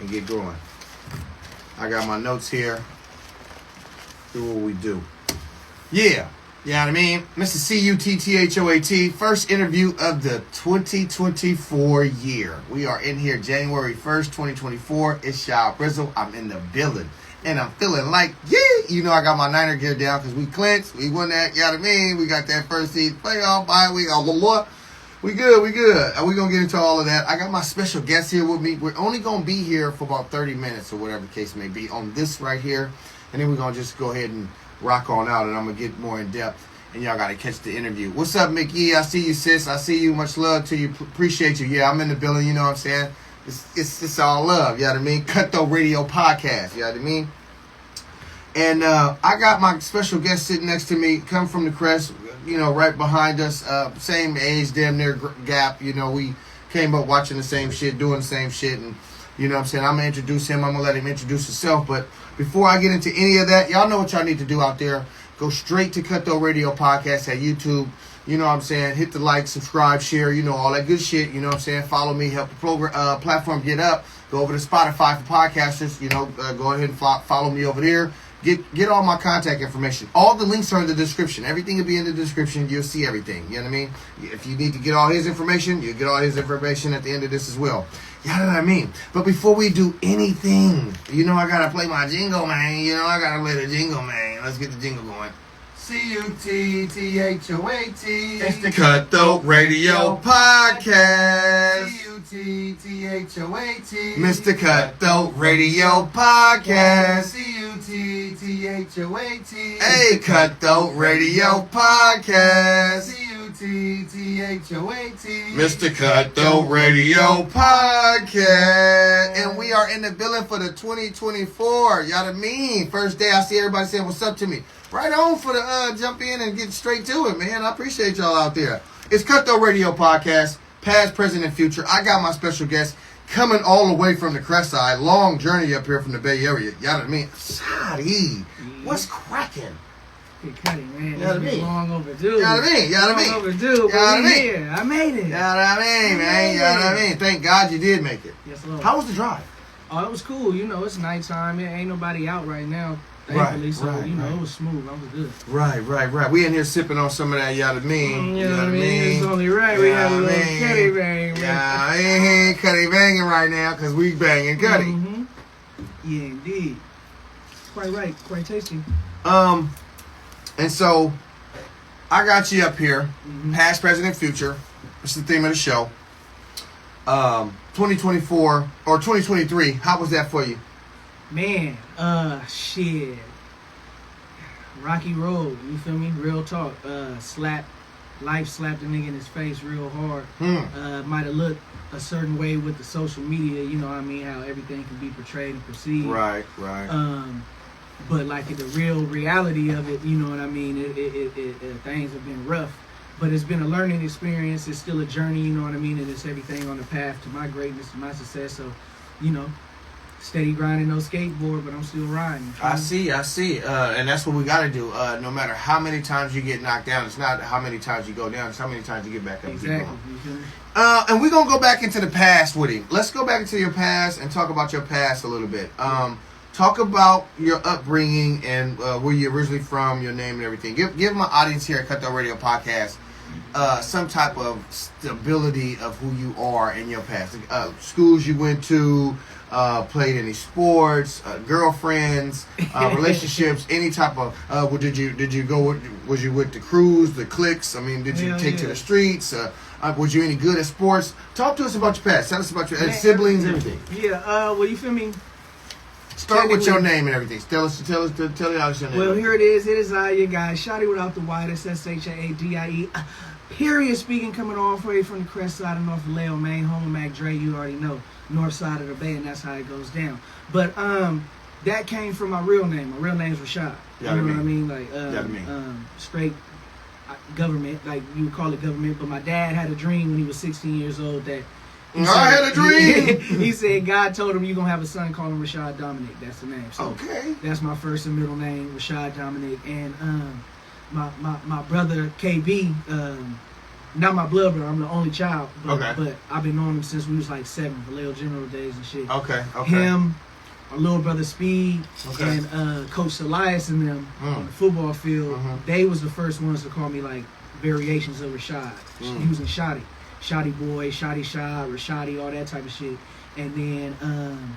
and get going. I got my notes here. Do what we do. Yeah. You know what I mean? Mr. C-U-T-T-H-O-A-T. First interview of the 2024 year. We are in here January 1st, 2024. It's Shaw Brizzle. I'm in the building. And I'm feeling like, yeah, you know I got my Niner gear down because we clinched. We won that, you know what I mean? We got that first seed playoff bye. We good. We going to get into all of that. I got my special guest here with me. We're only going to be here for about 30 minutes or whatever the case may be on this right here. And then we're going to just go ahead and rock on out, and I'm going to get more in depth. And y'all got to catch the interview. What's up, Mickey? I see you, sis. I see you. Much love to you. Appreciate you. Yeah, I'm in the building. You know what I'm saying? It's all love. You know what I mean? Cutthroat Radio Podcast. You know what I mean? And I got my special guest sitting next to me. Come from the Crest. You know, right behind us. Same age, damn near gap. You know, we came up watching the same shit, doing the same shit. And you know what I'm saying? I'm going to introduce him. I'm going to let him introduce himself. But before I get into any of that, y'all know what y'all need to do out there. Go straight to Cutthroat Radio Podcast at YouTube. You know what I'm saying? Hit the like, subscribe, share, you know, all that good shit. You know what I'm saying? Follow me, help the program, platform get up. Go over to Spotify for podcasters. You know, go ahead and follow me over there. Get all my contact information. All the links are in the description. Everything will be in the description. You'll see everything. You know what I mean? If you need to get all his information, you'll get all his information at the end of this as well. You know what I mean? But before we do anything, you know I got to play my jingle, man. You know I got to play the jingle, man. Let's get the jingle going. C-U-T-T-H-O-A-T. It's the Cutthroat Radio Podcast. C-U-T-T-H-O-A-T. Mr. Cutthroat Radio Podcast. C-U-T-T-H-O-A-T. Hey, Cutthroat Radio Podcast. C-U-T-T-H-O-A-T. Mr. Cutthroat Radio Podcast. And we are in the building for the 2024. Y'all what I mean? First day I see everybody saying what's up to me. Right on for the jump in and get straight to it, man. I appreciate y'all out there. It's Cutthroat Radio Podcast, past, present, and future. I got my special guest coming all the way from the Crest Side. Long journey up here from the Bay Area. Y'all know what I mean? Shaadie, what's cracking? Hey, Cuddy, man. You know what I mean? Long overdue. You know what I mean? You know what I mean? Long overdue. You know what I mean? Here. I made it. You know what I mean, man? You know what I mean? Thank God you did make it. Yes, Lord. How was the drive? Oh, it was cool. You know, it's nighttime. There ain't nobody out right now. Thankfully, Right, so, right, you know, right. it was smooth. I was good. Right. We in here sipping on some of that, you know what I mean? You know what I mean? It's only right. We had a little Cuddy bang, man. Yeah, I ain't Cuddy banging right now because we banging Cuddy. Mm-hmm. Yeah, indeed. Quite right. Quite tasty. And so I got you up here, Mm-hmm. past, present, and future. That's the theme of the show. 2024 or 2023. How was that for you? Man, shit. Rocky Road, you feel me? Real talk. Life slapped a nigga in his face real hard. Might have looked a certain way with the social media, you know what I mean? How everything can be portrayed and perceived. Right. But like the real reality of it, you know what I mean? Things have been rough. But it's been a learning experience. It's still a journey, you know what I mean? And it's everything on the path to my greatness, to my success. So, you know, steady grinding, no skateboard, but I'm still riding. I see. And that's what we got to do. No matter how many times you get knocked down, it's not how many times you go down, it's how many times you get back up. Exactly. You feel me? And we're going to go back into the past with him. Let's go back into your past and talk about your past a little bit. Talk about your upbringing and where you're originally from, your name and everything. Give my audience here at Cutthroat Radio Podcast some type of stability of who you are in your past. Schools you went to, played any sports, girlfriends, relationships, any type of. Did you go? Was you with the crews, the cliques? I mean, did you take to the streets? Was you any good at sports? Talk to us about your past. Tell us about your siblings, everything. Yeah. Well, you feel me? Start with your name and everything. Tell the audience your name. Well, here it is. It is your guy, Shaadie without the Y. That's S-H-A-A-D-I-E. Period speaking, coming all the way from the Crest Side of North Vallejo, Maine, home of Mac Dre. You already know, north side of the Bay, and that's how it goes down. But that came from my real name. My real name is Rashad. You know what I mean? Like straight government, like you would call it government. But my dad had a dream when he was 16 years old that. I had a dream. He said God told him you're going to have a son, call him Rashad Dominic. That's the name. So okay. That's my first and middle name, Rashad Dominic. And my brother, KB, not my blood brother. I'm the only child. But, Okay. but I've been knowing him since we was like 7, Vallejo General days and shit. Okay. Him, my little brother Speed, Okay. and Coach Elias and them on the football field. They was the first ones to call me like variations of Rashad, using Shaadie. Shaadie boy, Shaadie Shad, Rashadi, all that type of shit. And then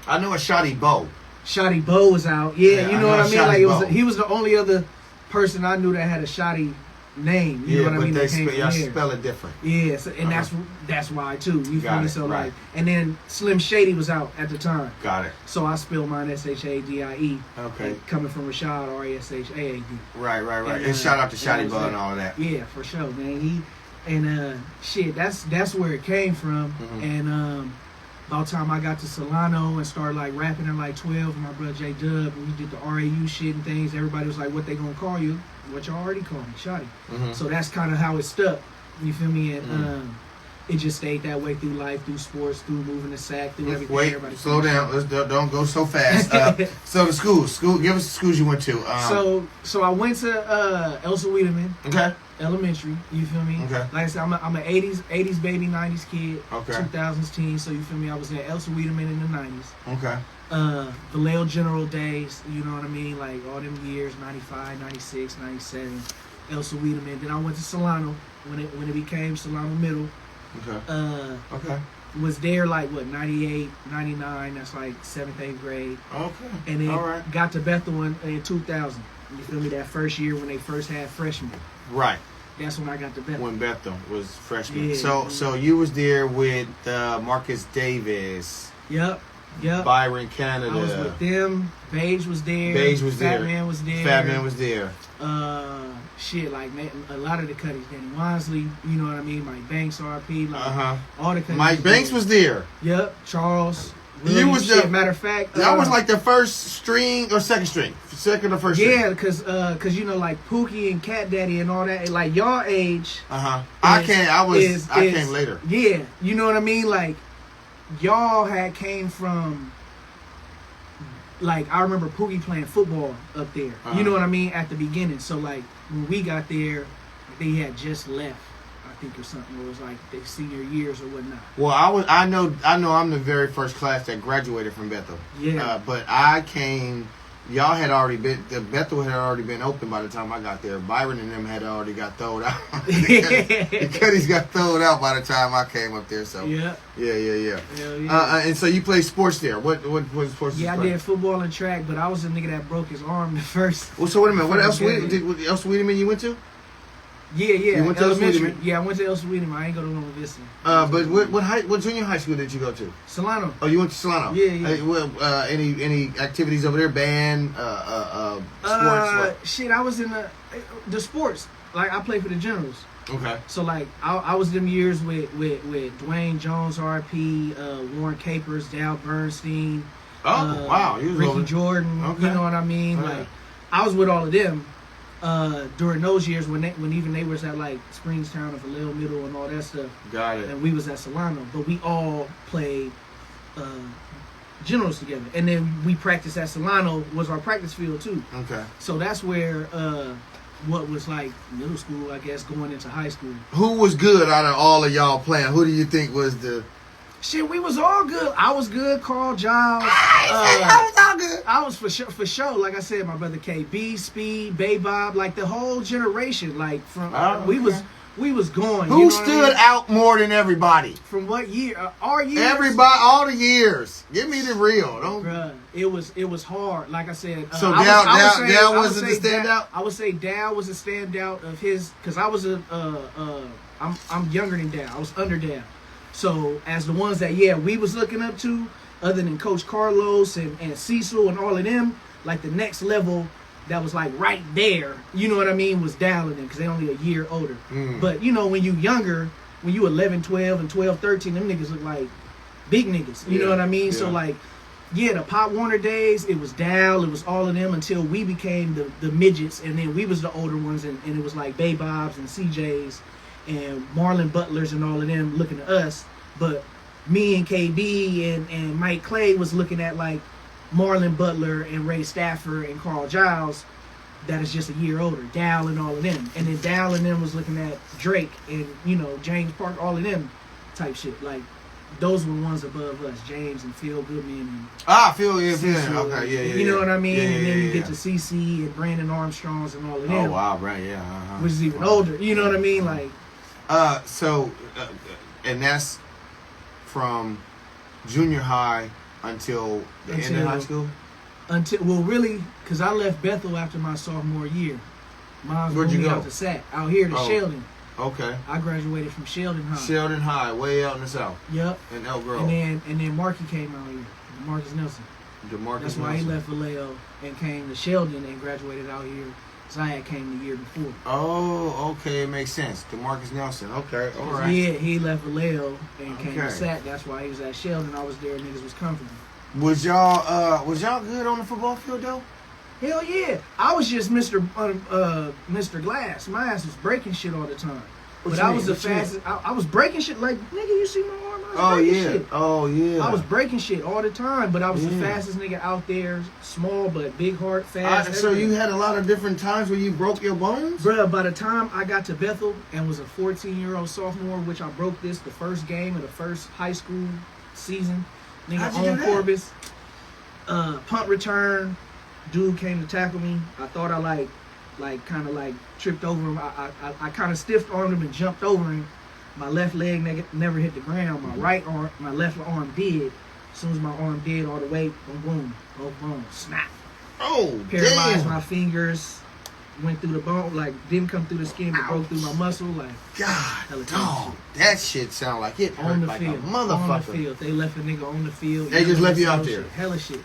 I know a Shaadie Bo. Shaadie Bo was out. Yeah, you know what I mean? Shaadie Like Bo. he was the only other person I knew that had a Shaadie name. You know what I mean? But y'all there. spell it different. Yeah, so, and that's why too. You feel me? So right. like, and then Slim Shady was out at the time. Got it. So I spelled mine Shadie. Okay. Coming from Rashad, Rashaad. Right. And, And shout out to Shaadie Bo and all of that. Yeah, for sure, man. Shit, that's where it came from. And about time I got to Solano and started like rapping at like 12 with my brother J Dub, and we did the RAU shit and things. Everybody was like, "What they gonna call you?" What y'all already call me, Shaadie. So that's kind of how it stuck. You feel me? And it just stayed that way through life, through sports, through moving the sack, through everything. Wait, slow down. Don't go so fast. So the school. Give us the schools you went to. So I went to Elsa Wiedemann. Okay. Elementary, you feel me? Okay. Like I said, I'm an 80s baby, 90s kid. Okay. 2000s teen, so you feel me? I was at Elsa Wiedemann in the 90s. Okay. Vallejo General days, you know what I mean? Like all them years, 95, 96, 97. Elsa Wiedemann. Then I went to Solano when it became Solano Middle. Okay. Okay. Was there like what, 98, 99, that's like 7th, 8th grade. Okay. And then all right. got to Bethel in 2000. You feel me? That first year when they first had freshmen. Right. That's when I got to Bethel. When Bethel was freshman. Yeah. So you was there with Marcus Davis. Yep. Byron Canada. I was with them. Beige was there. Fat Man was there. Fat Man was there. Shit, like man, a lot of the cutties. Danny Wansley, you know what I mean? Mike Banks, RP, like all the cutties. Mike Banks was there. Yep. Charles. You was shit. the Matter of fact, that was like the first string or second string, second or first string. Yeah, cause you know like Pookie and Cat Daddy and all that, like y'all age. I came later. Yeah, you know what I mean. Like y'all came from. Like I remember Pookie playing football up there. You know what I mean at the beginning. So like when we got there, they had just left. I think or something. It was like their senior years or whatnot. Well, I know I'm the very first class that graduated from Bethel. Yeah. But I came. Y'all had already been. The Bethel had already been open by the time I got there. Byron and them had already got thrown out. The Cuddies got thrown out by the time I came up there. So yeah. Hell yeah. And so you played sports there. What sports? Yeah, I did football and track, but I was a nigga that broke his arm the first. Well, so wait a minute. What else? What else Wiedemann you went to? Yeah. You went to elementary. Yeah, I went to Elsa Wiedemann. I ain't go to Loma Vista. But what junior high school did you go to? Solano. Oh, you went to Solano. Yeah. Any activities over there? Band, sports? Shit, I was in the sports. Like I played for the Generals. Okay. So like I was them years with Dwayne Jones, RP, Warren Capers, Dal Bernstein. Oh wow, you was Ricky over. Jordan. Okay. You know what I mean? Yeah. Like I was with all of them during those years when even they was at like Springstown and Vallejo Middle and all that stuff. Got it. And we was at Solano, but we all played Generals together, and then we practiced at Solano was our practice field too. Okay. So that's where what was like middle school, I guess, going into high school. Who was good out of all of y'all playing? Who do you think was the? Shit, we was all good. I was good. Carl Giles. I was all good. I was for sure. Like I said, my brother KB, Speed, Bay Bob, like the whole generation. Like from we was going. Who stood out more than everybody? From what year? Our years. Everybody, all the years. Give me the real. Don't. Bruh, it was hard. Like I said. So Dal wasn't the standout. I would say Dal was a standout of his, because I was I'm younger than Dal. I was under Dal. So as the ones that we was looking up to, other than Coach Carlos and Cecil and all of them, like the next level that was like right there, you know what I mean, was Dal and them, because they only a year older. But you know, when you younger, when you 11, 12 and 12, 13, them niggas look like big niggas. You know what I mean? So like, the Pop Warner days, it was Dal, it was all of them until we became the midgets, and then we was the older ones, and it was like Bay Bobs and CJs and Marlon Butlers and all of them looking at us. But me and KB and Mike Clay was looking at like Marlon Butler and Ray Stafford and Carl Giles. that is just a year older. Dal and all of them. And then Dal and them was looking at Drake and, you know, James Parker, all of them type shit. Like, those were ones above us. James and Phil Goodman and Phil, yeah. CeCe, Okay, yeah. You know what I mean? Yeah, and then you yeah. get to CeCe and Brandon Armstrongs and all of them. Oh, wow, right, yeah. Which is even older. You know what I mean? Like, and that's from junior high until the end of high school? Well, really, because I left Bethel after my sophomore year. Mom's Where'd you moved me go? out to Sac, out here to Sheldon. Okay. I graduated from Sheldon High. Sheldon High, way out in the south. Yep. In Elk Grove. And then Marky came out here. Marcus Nelson. That's why he left Vallejo and came to Sheldon and graduated out here. Zion came the year before. Oh, okay, it makes sense. DeMarcus Nelson. Okay, all right. Yeah, he left Vallejo and came to Sac. That's why he was at Sheldon. I was there. Niggas was comfortable. Was y'all good on the football field though? Hell yeah! I was just Mr. Glass. My ass was breaking shit all the time. But I was the fastest. I was breaking shit like, nigga, you see my arm? I was breaking shit. Oh yeah. I was breaking shit all the time, but I was the fastest nigga out there. Small but big heart, fast. So you had a lot of different times where you broke your bones? Bruh, by the time I got to Bethel and was a 14-year-old sophomore, which I broke the first game of the first high school season. Nigga on Corbis. Punt return. Dude came to tackle me. I thought I kind of tripped over him. I kind of stiff armed him and jumped over him. My left leg never hit the ground. My left arm did. As soon as my arm did, all the way, boom, snap. Oh, Paralyzed my fingers. Went through the bone, didn't come through the skin, but broke through my muscle. God, dog, that shit sound like it hurt on the like field, a motherfucker. On the field, they left a nigga on the field. They just left you out there. Shit. Hella shit.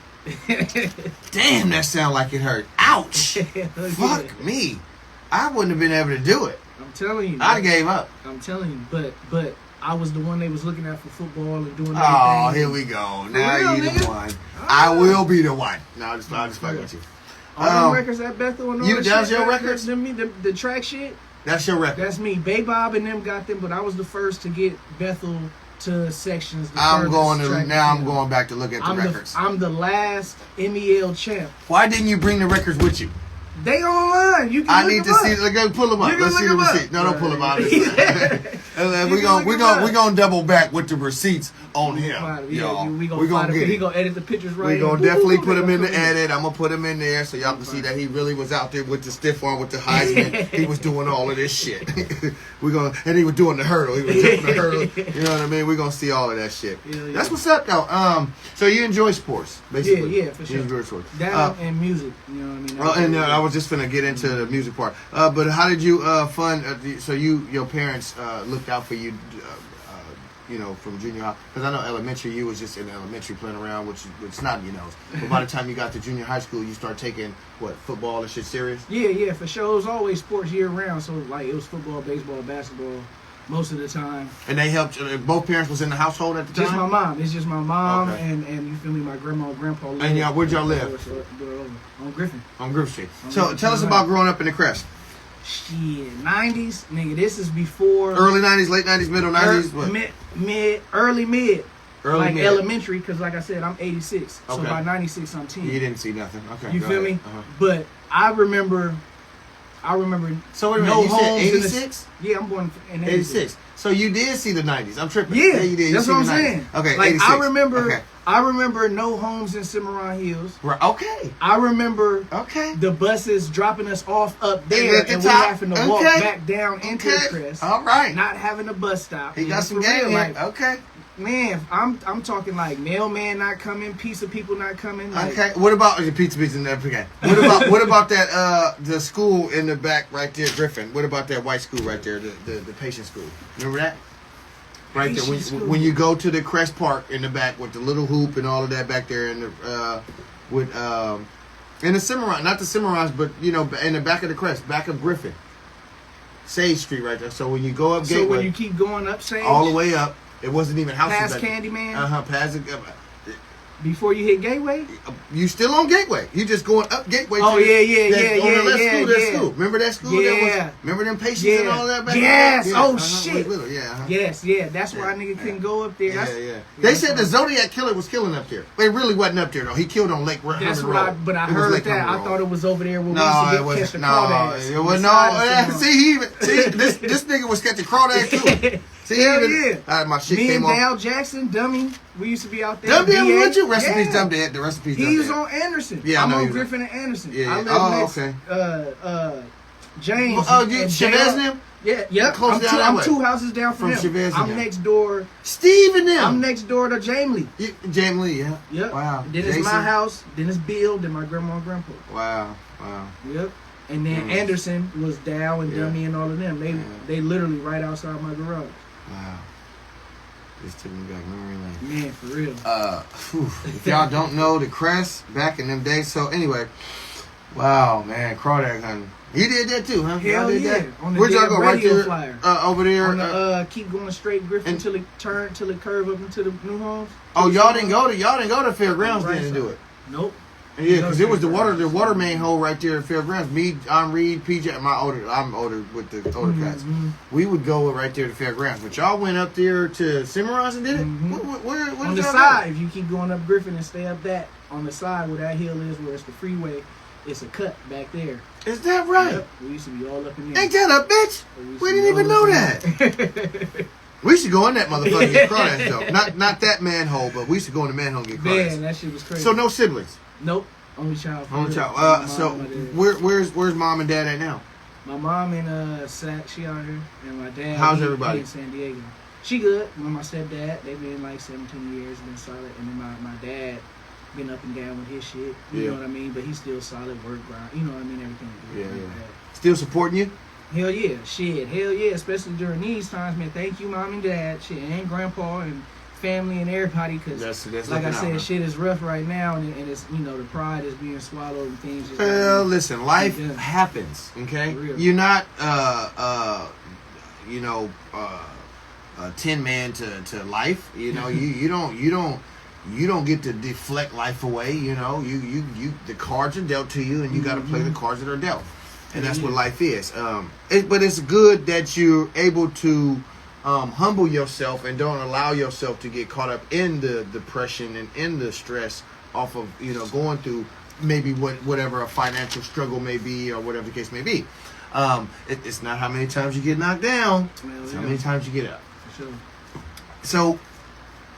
Damn, that sound like it hurt. Ouch. Fuck me. I wouldn't have been able to do it. I'm telling you. I gave up. I'm telling you, but I was the one they was looking at for football and doing everything. Oh, here we go. Now you the one. I will be the one. No, I'll just fuck with you. All them records at Bethel and all that that's shit. your records? The track shit? That's your record. That's me. Bay Bob and them got them, but I was the first to get Bethel to sections. I'm going back to look at the records. I'm the last MEL champ. Why didn't you bring the records with you? They online. You can I need to see. Let's go pull them up. Let's see the receipt. No, don't pull them out. We gonna double back with the receipts on him, y'all. We gonna get it. He gonna edit the pictures right. We gonna definitely put him in the edit. I'm gonna put him in there so y'all can see that he really was out there with the stiff arm, with the Heisman. He was doing all of this shit. And he was doing the hurdle. He was doing the hurdle. You know what I mean? We gonna see all of that shit. Yeah. That's what's up though. So you enjoy sports, basically. Yeah, for sure. You enjoy sports. That and music. You know what I mean? Well, and I was just finna get into the music part. But how did you so your parents looked out for you, from junior high? Because I know elementary, you was just in elementary playing around, which not, But by the time you got to junior high school, you start taking football and shit serious. Yeah, for sure. It was always sports year round. So it was football, baseball, basketball, most of the time. And they helped. Both parents was in the household at the time. Just my mom. It's just my mom and you feel me, my grandma and grandpa. And where'd y'all live? On Griffin. On Griffin Street. So tell us about growing up in the Crest. Shit, 90s, nigga. This is before early 90s, late 90s, middle 90s. Early mid. Mid. Elementary, because like I said, I'm 86. Okay. So by 96, I'm 10. You didn't see nothing. Okay. You feel me? But I remember. So wait a minute, you said 86? Yeah, I'm born in 86. So you did see the 90s. I'm tripping. Yeah, you did. That's what I'm saying. Okay, like 86. I remember no homes in Cimarron Hills. Right. Okay. I remember the buses dropping us off up there and we having to walk back down into the Crest. All right. Not having a bus stop. He got some game. Okay. Man, I'm talking like mailman not coming, pizza people not coming. Okay. What about pizza never forget? What about that the school in the back right there, Griffin? What about that white school right there, the patient school? Remember that? Right there, when you go to the Crest Park in the back with the little hoop and all of that back there, in the Cimarron, not the Cimarrons, but in the back of the Crest, back of Griffin, Sage Street right there. So when you go up Gateway, so when you keep going up Sage, all the way up, it wasn't even houses. Past Candyman. Past. Before you hit Gateway? You still on Gateway. You just going up Gateway. Oh, to yeah. On the left school, that school. Remember that school? Yeah. That was, remember them patients and all that back Yes. then? Oh, shit. Yeah. Yes. That's why a nigga couldn't go up there. Yeah. They said the Zodiac killer was killing up there. It really wasn't up there, though. He killed on Lake Herman Road. But I heard that. I thought it was over there where we used to catch the crawdads. It was no. See, this nigga was catching crawdads too. See, my shit Me came and off. Dal Jackson, Dummy, we used to be out there. Dumb Dad was with you? Recipes Dumb Dad. The recipes Dumb Dad. He was on Anderson. Yeah, I'm I know on he was Griffin and Anderson. Yeah. I live Okay. James. Oh, you Chavez and them? Yeah. Close down that I'm way. 2 houses down from them. Chavez and I'm them. next door. Steve and them. I'm next door to Jamie Lee. Jamie Lee, yeah. Yep. Wow. Then it's my house. Then it's Bill. Then my grandma and grandpa. Wow. Yep. And then Anderson was Dow and Dummy and all of them. They literally right outside my garage. Wow. This took me back memory lane. Man, for real. If y'all don't know the Crest back in them days, so anyway, wow, man, crawdad hunting. You did that too, huh? Hell did yeah. That? On the Where'd y'all go? Right radio there, flyer. over there. On the keep going straight Griffin until it turned, till it curved up into the new homes. Oh, y'all didn't go to Fairgrounds then to do it. Nope. Yeah, because it was the water main hole right there at Fairgrounds. Me, I'm Reed, PJ, I'm older with the older cats. We would go right there to Fairgrounds, but y'all went up there to Cimarrons and did it. Where on the side, if you keep going up Griffin and stay up that on the side where that hill is, where it's the freeway, it's a cut back there. Is that right? Yep. We used to be all up in there. Ain't that a bitch? We didn't even know that. We should go in that motherfucker and get crawdads though. Not that manhole, but we used to go in the manhole and get crawdads. Man, that shit was crazy. So no siblings. Nope. Only child. Only child. So where's mom and dad at now? My mom in Sac, she out here, and my dad. How's everybody? In San Diego. She good. My stepdad, they've been like 17 years, been solid, and then my dad been up and down with his shit. You know what I mean? But he's still solid, work grind. You know what I mean? Everything. Yeah. Still supporting you? Hell yeah, shit. Hell yeah, especially during these times, man. Thank you, mom and dad, shit, and grandpa and family and everybody, because like I said, shit is rough right now, and it's, you know, the pride is being swallowed and things just listen, life happens, okay? You're not 10 man to life, you know. you don't get to deflect life away, you know. You the cards are dealt to you, and you got to play the cards that are dealt, and that's what life is. But it's good that you're able to humble yourself and don't allow yourself to get caught up in the depression and in the stress off of, you know, going through maybe whatever a financial struggle may be or whatever the case may be. It's not how many times you get knocked down, it's how many times you get up. For sure. So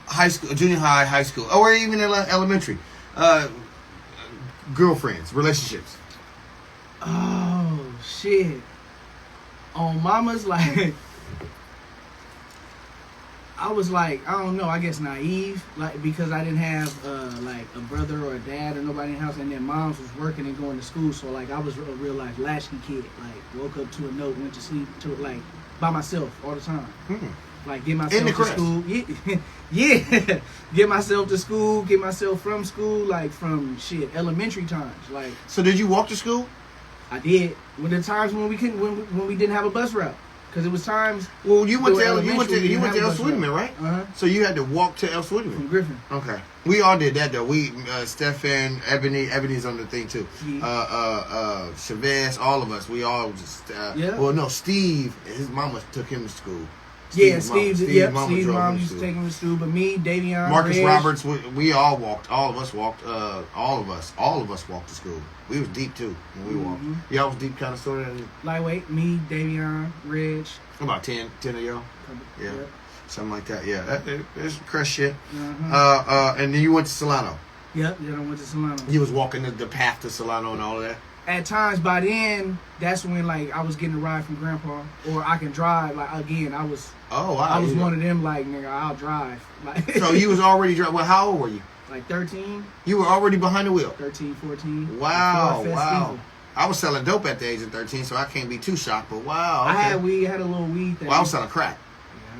high school, junior high, high school, or even elementary, girlfriends, relationships. Oh shit. On mama's, like, I was like, I don't know, I guess naive, like, because I didn't have like a brother or a dad or nobody in the house, and then moms was working and going to school, so like I was a real life latchkey kid. Like, woke up to a note, went to sleep to like by myself all the time. Like, get myself to school. Yeah. Get myself to school, get myself from school, like from shit elementary times. Like, so did you walk to school? I did. When the times when we couldn't, when we didn't have a bus route. Because it was times. Well, you went to El Sweetman, right? Uh-huh. So you had to walk to El Sweetman From Griffin. Okay. We all did that though. We Stefan, Ebony's on the thing too. Chavez, all of us. We all just. Well, no, Steve. His mama took him to school. Steve's mom used to take him to school. But me, Davion, Marcus Roberts, we all walked. All of us walked. All of us walked to school. We was deep too when we walked. Y'all was deep kind of sort of. Lightweight, me, Davion, Reg. About 10 of y'all. Yeah. Yep. Something like that. Yeah. That's crush shit. And then you went to Solano. Yep. Then I went to Solano. You was walking the path to Solano and all of that. At times, by then, that's when like I was getting a ride from Grandpa, or I can drive. Like, again, I was. Oh, wow. I was one of them. Like, nigga, I'll drive. Like. So you was already driving. Well, how old were you? Like 13. You were already behind the wheel. 13, 14. Wow. I was selling dope at the age of 13, so I can't be too shocked. But wow. Okay. I had a little weed thing. Well, I was selling crack.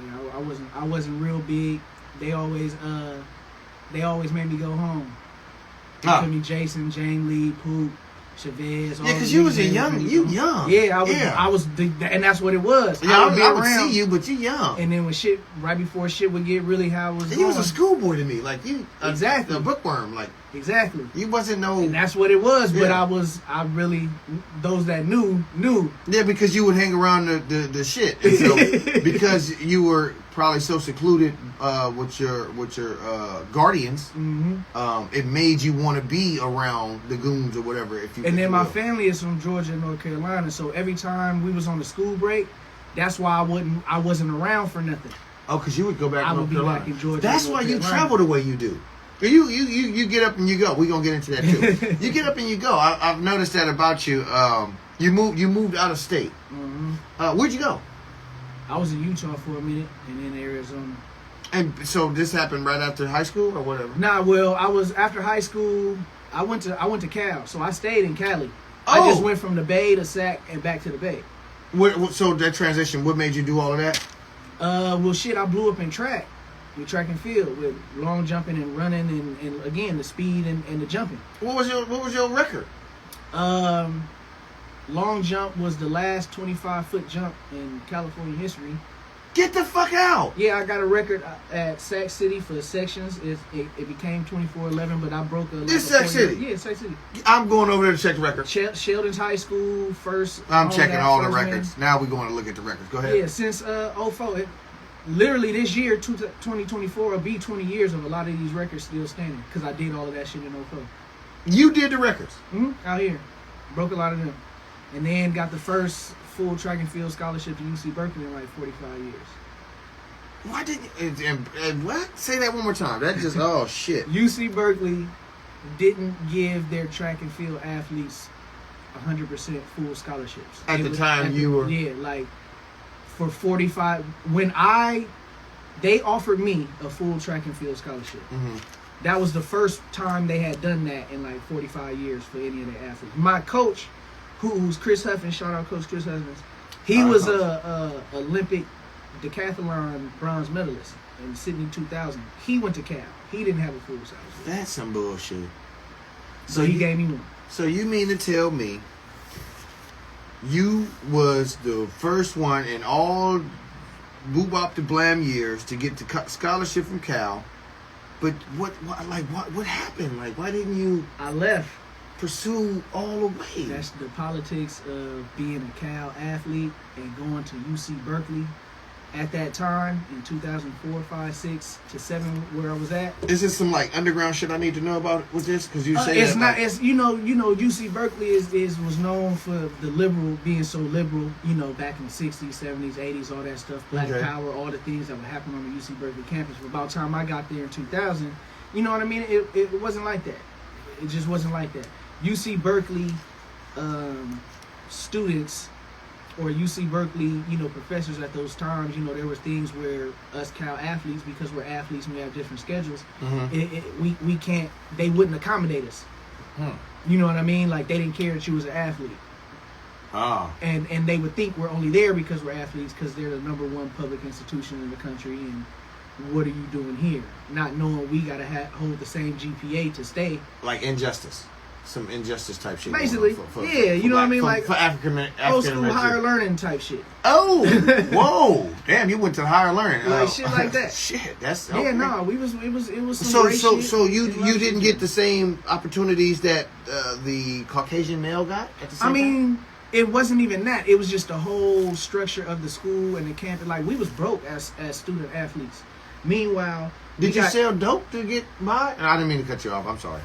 Yeah, I wasn't real big. They always made me go home. They put me Jason, Jane Lee, Poop, Chavez. Yeah, because you was a young. Yeah, I was, and that's what it was. Yeah, I would around, see you, but you young. And then when shit, right before shit would get really how it was. And you was a schoolboy to me, like you. Exactly. A bookworm, like. Exactly. You wasn't no. And that's what it was, but Yeah. I really, those that knew. Yeah, because you would hang around the shit. And so, because you were probably so secluded with your guardians, it made you want to be around the goons or whatever. And then my family is from Georgia and North Carolina, so every time we was on the school break, that's why I wasn't around for nothing. Oh, because you would go back to North Carolina. Back in Georgia. That's why you travel the way you do. You get up and you go. We're gonna get into that too. You get up and you go. I've noticed that about you. You moved out of state. Where'd you go? I was in Utah for a minute and then Arizona. And so this happened right after high school or whatever? Nah, well, I was after high school. I went to Cal, so I stayed in Cali. Oh. I just went from the Bay to Sac and back to the Bay. So that transition, what made you do all of that? Well, shit, I blew up in track and field with long jumping and running and again the speed and the jumping. What was your record? Long jump was the last 25-foot jump in California history. Get the fuck out! Yeah, I got a record at Sac City for sections. It became 24-11, but I broke a. This Sac City? Yeah, Sac City. I'm going over there to check the record. Sheldon's High School first. I'm checking all the records. Now we're going to look at the records. Go ahead. Yeah, since 04. Literally this year, 2024, will be 20 years of a lot of these records still standing because I did all of that shit in 04. You did the records? Out here. Broke a lot of them. And then got the first full track and field scholarship to UC Berkeley in like 45 years. Why didn't you? And what? Say that one more time. That just, oh shit. UC Berkeley didn't give their track and field athletes 100% full scholarships. At the time you were. Yeah, like for 45. They offered me a full track and field scholarship. That was the first time they had done that in like 45 years for any of their athletes. My coach, who's Chris Huffins, shout out Coach Chris Huffins, he was a Olympic decathlon bronze medalist in Sydney 2000. He went to Cal. He didn't have a full scholarship. That's some bullshit. So he gave me one. So you mean to tell me you was the first one in all boop-bop to blam years to get the scholarship from Cal, but what happened? Like, why didn't you? I left. Pursue all the way. That's the politics of being a Cal athlete and going to UC Berkeley at that time in 2004, 5, 6 to 7 where I was at. Is this some like underground shit I need to know about with this? Because you say it's not. It's you know UC Berkeley was known for the liberal being so liberal. You know, back in the 60s, 70s, 80s, all that stuff, Black Power, all the things that would happen on the UC Berkeley campus. But about the time I got there in 2000, you know what I mean? It wasn't like that. It just wasn't like that. UC Berkeley students or UC Berkeley, professors at those times, there was things where us Cal athletes, because we're athletes and we have different schedules, we can't, they wouldn't accommodate us. You know what I mean? Like, they didn't care that you was an athlete. And they would think we're only there because we're athletes because they're the #1 public institution in the country, and what are you doing here? Not knowing we got to hold the same GPA to stay. Like injustice. Some injustice type shit. Basically, you know what I mean? Like for African old school higher learning type shit. Oh, whoa, damn! You went to higher learning, like shit like that. Shit, that's yeah. Okay. No, it was some so you didn't get the same opportunities that the Caucasian male got at the same time? It wasn't even that. It was just the whole structure of the school and the campus. Like, we was broke as student athletes. Meanwhile, did you sell dope to get by? I didn't mean to cut you off. I'm sorry.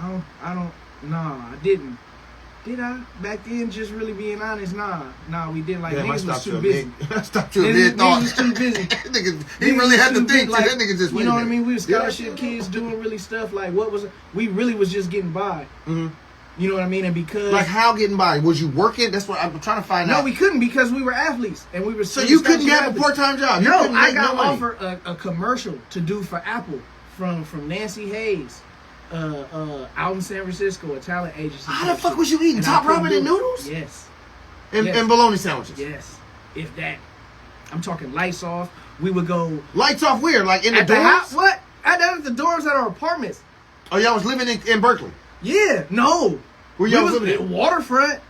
I didn't. Did I? Back then, just really being honest, nah, we didn't. Like, niggas was too busy. I stopped you a mid thought. Niggas was too busy. He really had to think. Like, that nigga just you know what I mean? We were scholarship kids doing really stuff. Like, we really was just getting by. Mm-hmm. You know what I mean? And because... Like, how getting by? Was you working? That's what I'm trying to find out. No, we couldn't because we were athletes. And we were... So you couldn't have a part-time job? No, I got offered a commercial to do for Apple from Nancy Hayes. Out in San Francisco, a talent agency. How the fuck was you eating? Top ramen and noodles? Yes. And bologna sandwiches? Yes. If that. I'm talking lights off. We would go... Lights off where? Like in the dorms? What? At the dorms at our apartments. Oh, y'all was living in Berkeley? Yeah, no. Where y'all was living at? Waterfront,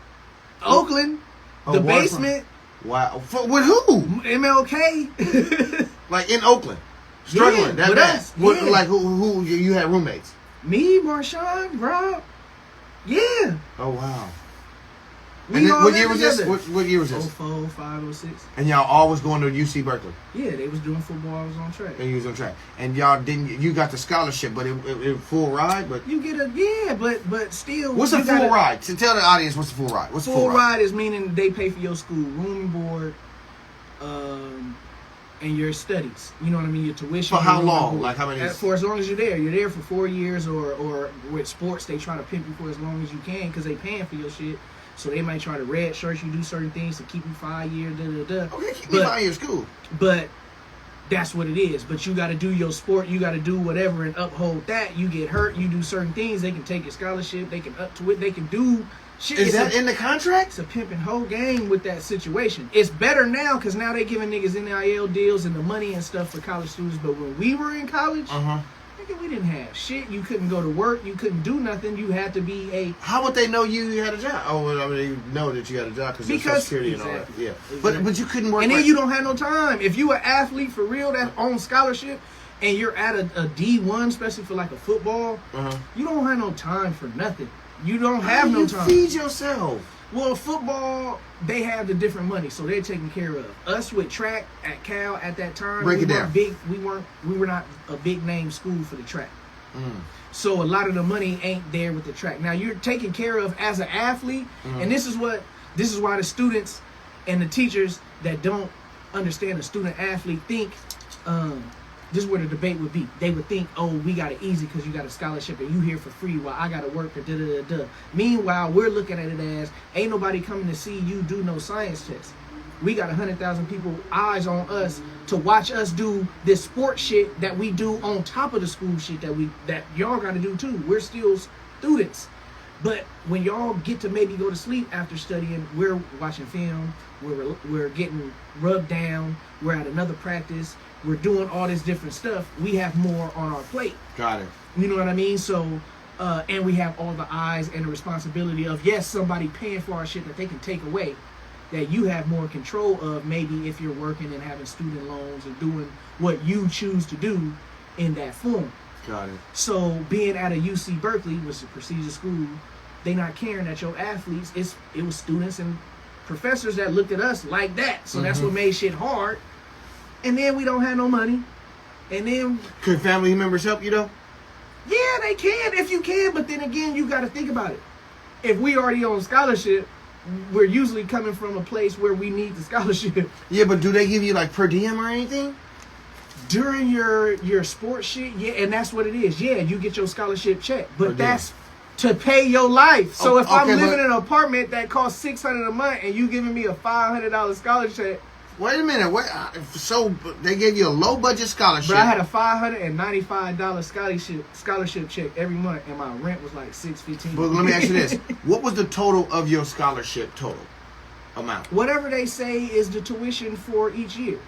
Oakland, the Waterfront. basement. Wow. With who? MLK. Like in Oakland. Struggling Yeah, that with bad. us, What, yeah. like who you had roommates? Me, Marshawn, Rob. Yeah. Oh wow. We And then, all what lived year was this? together. What year was this? 04, 05, 06. And y'all always going to UC Berkeley. Yeah, they was doing football. I was on track. And you was on track. And y'all didn't. You got the scholarship, but it full ride. But You get but still. what's a you full gotta- ride? To tell the audience what's the full ride. What's the Full ride is meaning they pay for your school, room and board, and your studies. You know what I mean? Your tuition. For how your room and long? board. Like how many? For as long as you're there. You're there for 4 years, or with sports they try to pimp you for as long as you can because they paying for your shit. So they might try to red shirt you, do certain things to keep you 5 years. Okay, keep me 5 years school. But that's what it is. But you got to do your sport. You got to do whatever and uphold that. You get hurt. You do certain things. They can take your scholarship. They can up to it. They can do shit. Is that in the contract? It's a pimping whole game with that situation. It's better now because now they giving niggas NIL deals and the money and stuff for college students. But when we were in college, nigga, we didn't have shit. You couldn't go to work. You couldn't do nothing. You had to be a... How would they know you had a job? Oh, well, I mean, they know that you had a job because of Social Security and all that. Yeah, Exactly. but you couldn't work. And then you don't have no time. If you an athlete for real that's on scholarship and you're at a D1, especially for like a football, you don't have no time for nothing. You don't have no time. Feed yourself. Well, football, they have the different money, so they're taken care of. Us with track at Cal at that time, Break we it down. weren't big. We were not a big name school for the track. So a lot of the money ain't there with the track. Now you're taken care of as an athlete, and this is why the students and the teachers that don't understand the student athlete think. This is where the debate would be. They would think, oh, we got it easy because you got a scholarship and you here for free while I got to work for da-da-da-da. Meanwhile, we're looking at it as, ain't nobody coming to see you do no science test. We got 100,000 people eyes on us to watch us do this sports shit that we do on top of the school shit that y'all got to do too. We're still students. But when y'all get to maybe go to sleep after studying, we're watching film, we're getting rubbed down, we're at another practice, we're doing all this different stuff. We have more on our plate. Got it. You know what I mean? So, and we have all the eyes and the responsibility of, yes, somebody paying for our shit that they can take away, that you have more control of maybe if you're working and having student loans and doing what you choose to do in that form. Got it. So being at a UC Berkeley, which is a prestigious school, they not caring that your athletes, it was students and professors that looked at us like that. So that's what made shit hard. And then we don't have no money. And then... Could family members help you though? Yeah, they can if you can. But then again, you got to think about it. If we already on scholarship, we're usually coming from a place where we need the scholarship. Yeah, but do they give you like per diem or anything? During your sports shit, yeah, and that's what it is. Yeah, you get your scholarship check. But that's to pay your life. So if I'm living in an apartment that costs $600 a month and you giving me a $500 scholarship... Wait a minute. So they gave you a low budget scholarship. But I had a $595 scholarship check every month, and my rent was like $615. But let me ask you this: what was the total of your scholarship total amount? Whatever they say is the tuition for each year.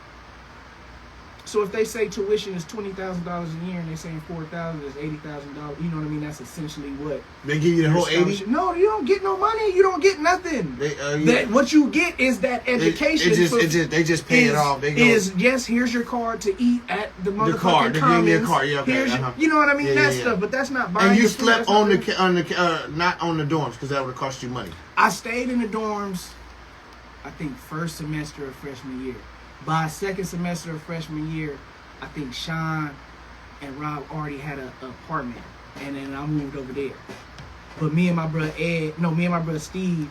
So if they say tuition is $20,000 a year and they're saying $4,000 is $80,000, you know what I mean? That's essentially what They give you the whole 80. No, you don't get no money. You don't get nothing. What you get is that education. They just pay it off. They go, yes, here's your card to eat at the motherfucking card. They give me a card. Yeah, okay. Here's you know what I mean? That stuff. But that's not buying. And you your food. slept not on the dorms because that would cost you money. I stayed in the dorms. I think first semester of freshman year. By second semester of freshman year, I think Sean and Rob already had an apartment, and then I moved over there. But me and my brother Steve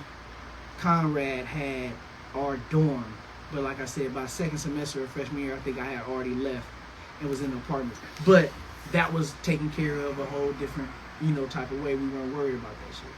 Conrad had our dorm. But like I said, by second semester of freshman year, I think I had already left and was in the apartment. But that was taken care of a whole different, type of way. We weren't worried about that shit.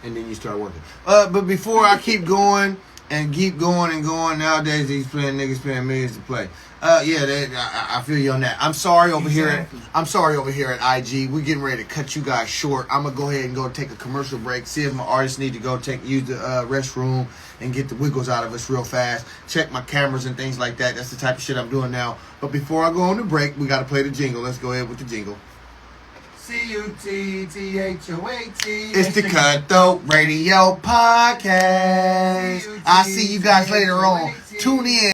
And then you start working. But before I keep going. And keep going and going. Nowadays, these niggas paying millions to play. I feel you on that. I'm sorry over here. I'm sorry over here at IG. We're getting ready to cut you guys short. I'm gonna go ahead and go take a commercial break. See if my artists need to go use the restroom and get the wiggles out of us real fast. Check my cameras and things like that. That's the type of shit I'm doing now. But before I go on the break, we gotta play the jingle. Let's go ahead with the jingle. C-U-T-T-H-O-A-T. It's the Cutthroat Radio Podcast. I'll see you guys later on. Tune in.